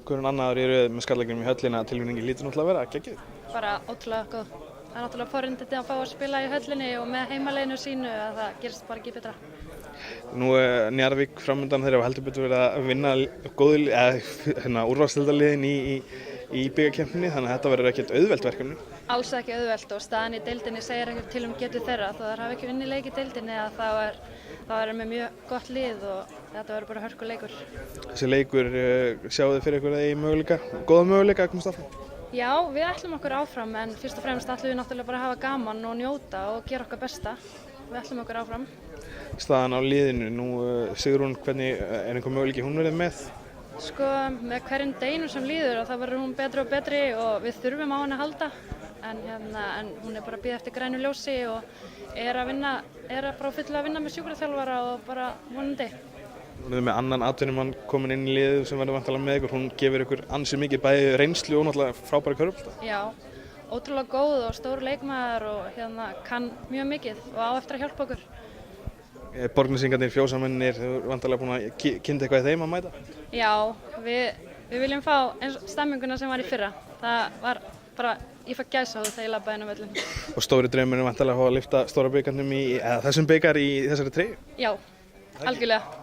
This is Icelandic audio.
Guðrún annar í röð með skarleiknum í höllina, tilvinningin lítur náttúrulega að vera geggjuð. Bara ótrúlega góð. Það er náttúrulega forréttindi að fá að spila í höllinni og með heimaleginu sínu að það gerist bara ekki betra. Nú er Njarðvík framundan, þeir hafa heldur betur verið að vinna úrvalsdeildarliðin í bikarkeppninni, þannig að þetta verður ekkert auðvelt verkefni. Alls ekki auðvelt og staðan í deildinni segir ekkert til getu þeirra. Þó þær hafa ekki unnið leik í deildinni að þá er með mjög gott lið og þetta verður bara hörkuleikur. Þessi leikur, sjáu þið fyrir ykkur að eigi góða möguleika að komast áfram? Já, við ætlum okkur áfram en fyrst og fremst ætlum við náttúrulega bara að hafa gaman og njóta og gera okkar besta. Við ætlum okkur áfram. Staðan á liðinu, nú Sigrún, hvernig er einhver möguleiki hún verið með? Sko, með hverjum deginum sem líður og það verður hún betri og betri og við þurfum á henni að halda. En hún er bara að bíða eftir grænu ljósi og er bara full að vinna með sjúkraþjálfara og bara vonandi. Hún er með annan atvinnumann komin inn í liðið sem verður væntanlega með ykkur. Hún gefur ykkur ansi mikið bæði reynslu og náttúrulega frábæra körfubolta. Já, ótrúlega góð og stór leikmaður og kann mjög mikið og á eftir að hjálpa okkur. Borgnesingarnir, fjósamennir, þau eru væntanlega búin að kynna eitthvað í þeim að mæta? Já, við viljum fá eins stemminguna sem var í fyrra. Það var bara, ég fæ gæsahúð þegar ég labbaði inn á völlinn. Og stóri draumurinn væntanlega að fá að lyfta stóra bikarnum þessum bikar í þessari treyju? Já, algjörlega.